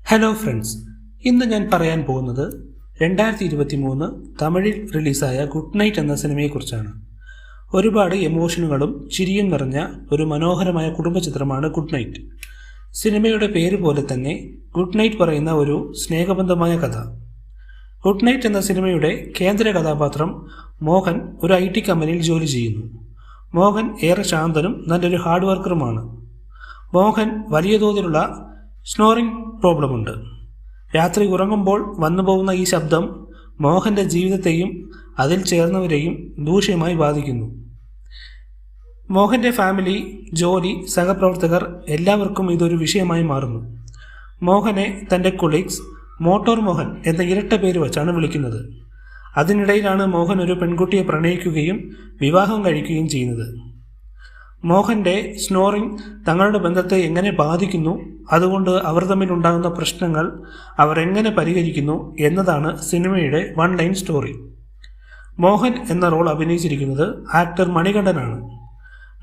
Hello friends, ഇന്ന് ഞാൻ പറയാൻ പോകുന്നത് 2023 തമിഴിൽ റിലീസായ ഗുഡ് നൈറ്റ് എന്ന സിനിമയെക്കുറിച്ചാണ്. ഒരുപാട് എമോഷനുകളും ചിരിയും നിറഞ്ഞ ഒരു മനോഹരമായ കുടുംബ ചിത്രമാണ് ഗുഡ് നൈറ്റ്. സിനിമയുടെ പേര് പോലെ തന്നെ ഗുഡ് നൈറ്റ് പറയുന്ന ഒരു സ്നേഹബന്ധമായ കഥ. ഗുഡ് നൈറ്റ് എന്ന സിനിമയുടെ കേന്ദ്ര കഥാപാത്രം മോഹൻ ഒരു IT കമ്പനിയിൽ ജോലി ചെയ്യുന്നു. മോഹൻ ഏറെ ശാന്തനും നല്ലൊരു ഹാർഡ് വർക്കറുമാണ്. മോഹൻ വലിയ തോതിലുള്ള സ്നോറിംഗ് പ്രോബ്ലമുണ്ട്. രാത്രി ഉറങ്ങുമ്പോൾ വന്നുപോകുന്ന ഈ ശബ്ദം മോഹൻ്റെ ജീവിതത്തെയും അതിൽ ചേർന്നവരെയും ദൂഷ്യമായി ബാധിക്കുന്നു. മോഹൻ്റെ ഫാമിലി, ജോലി, സഹപ്രവർത്തകർ എല്ലാവർക്കും ഇതൊരു വിഷയമായി മാറുന്നു. മോഹനെ തൻ്റെ കൊളീഗ്സ് മോട്ടോർ മോഹൻ എന്ന ഇരട്ട പേര് വച്ചാണ് വിളിക്കുന്നത്. അതിനിടയിലാണ് മോഹൻ ഒരു പെൺകുട്ടിയെ പ്രണയിക്കുകയും വിവാഹം കഴിക്കുകയും ചെയ്യുന്നത്. മോഹൻ്റെ സ്നോറിംഗ് തങ്ങളുടെ ബന്ധത്തെ എങ്ങനെ ബാധിക്കുന്നു, അതുകൊണ്ട് അവർ തമ്മിലുണ്ടാകുന്ന പ്രശ്നങ്ങൾ അവർ എങ്ങനെ പരിഹരിക്കുന്നു എന്നതാണ് സിനിമയുടെ വൺ ലൈൻ സ്റ്റോറി. മോഹൻ എന്ന റോൾ അഭിനയിച്ചിരിക്കുന്നത് ആക്ടർ മണികണ്ഠനാണ്.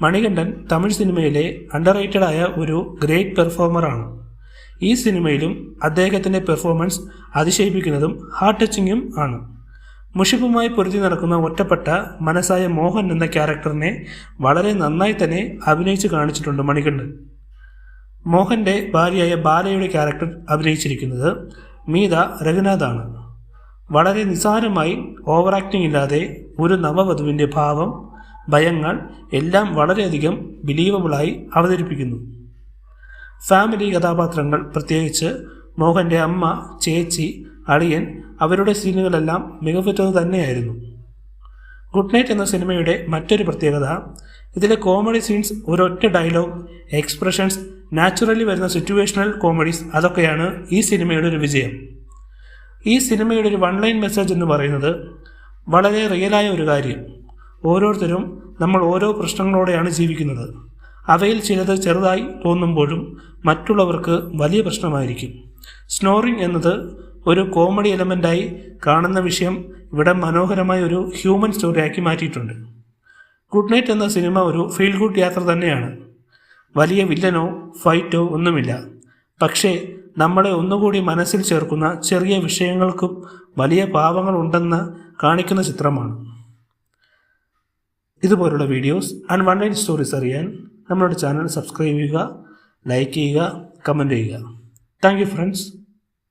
മണികണ്ഠൻ തമിഴ് സിനിമയിലെ അണ്ടർറേറ്റഡ് ആയ ഒരു ഗ്രേറ്റ് പെർഫോമറാണ്. ഈ സിനിമയിലും അദ്ദേഹത്തിൻ്റെ പെർഫോമൻസ് അതിശയിപ്പിക്കുന്നതും ഹാർട്ട് ടച്ചിങ്ങും ആണ്. മുഷിപ്പുമായി പൊരുതി നടക്കുന്ന ഒറ്റപ്പെട്ട മനസ്സായ മോഹൻ എന്ന ക്യാരക്ടറിനെ വളരെ നന്നായി തന്നെ അഭിനയിച്ച് കാണിച്ചിട്ടുണ്ട് മണികണ്ഠൻ. മോഹൻ്റെ ഭാര്യയായ ബാലയുടെ ക്യാരക്ടർ അഭിനയിച്ചിരിക്കുന്നത് മീത രഘുനാഥാണ്. വളരെ നിസ്സാരമായി ഓവർ ആക്ടിംഗ് ഇല്ലാതെ ഒരു നവവധുവിൻ്റെ ഭാവം, ഭയങ്ങൾ എല്ലാം വളരെയധികം ബിലീവബിളായി അവതരിപ്പിക്കുന്നു. ഫാമിലി കഥാപാത്രങ്ങൾ, പ്രത്യേകിച്ച് മോഹൻ്റെ അമ്മ, ചേച്ചി, അളിയൻ, അവരുടെ സീനുകളെല്ലാം മികവുറ്റത് തന്നെയായിരുന്നു. ഗുഡ് നൈറ്റ് എന്ന സിനിമയുടെ മറ്റൊരു പ്രത്യേകത, ഇതിലെ കോമഡി സീൻസ്, ഒരൊറ്റ ഡയലോഗ്, എക്സ്പ്രഷൻസ്, നാച്ചുറലി വരുന്ന സിറ്റുവേഷണൽ കോമഡീസ്, അതൊക്കെയാണ് ഈ സിനിമയുടെ ഒരു വിജയം. ഈ സിനിമയുടെ ഒരു വൺ ലൈൻ മെസ്സേജ് എന്ന് പറയുന്നത് വളരെ റിയലായ ഒരു കാര്യം. ഓരോരുത്തരും നമ്മൾ ഓരോ പ്രശ്നങ്ങളോടെയാണ് ജീവിക്കുന്നത്. അവയിൽ ചിലത് ചെറുതായി തോന്നുമ്പോഴും മറ്റുള്ളവർക്ക് വലിയ പ്രശ്നമായിരിക്കും. സ്നോറിംഗ് എന്നത് ഒരു കോമഡി എലമെൻ്റായി കാണുന്ന വിഷയം ഇവിടെ മനോഹരമായ ഒരു ഹ്യൂമൻ സ്റ്റോറിയാക്കി മാറ്റിയിട്ടുണ്ട്. ഗുഡ് നൈറ്റ് എന്ന സിനിമ ഒരു ഫീൽ ഗുഡ് യാത്ര തന്നെയാണ്. വലിയ വില്ലനോ ഫൈറ്റോ ഒന്നുമില്ല. പക്ഷേ നമ്മളെ ഒന്നുകൂടി മനസ്സിൽ ചേർക്കുന്ന ചെറിയ വിഷയങ്ങൾക്കും വലിയ പാവങ്ങളുണ്ടെന്ന് കാണിക്കുന്ന ചിത്രമാണ്. ഇതുപോലുള്ള videos and one line stories അറിയാൻ നമ്മളുടെ ചാനൽ സബ്സ്ക്രൈബ് ചെയ്യുക, ലൈക്ക് ചെയ്യുക, കമൻറ്റ് ചെയ്യുക. Thank you friends.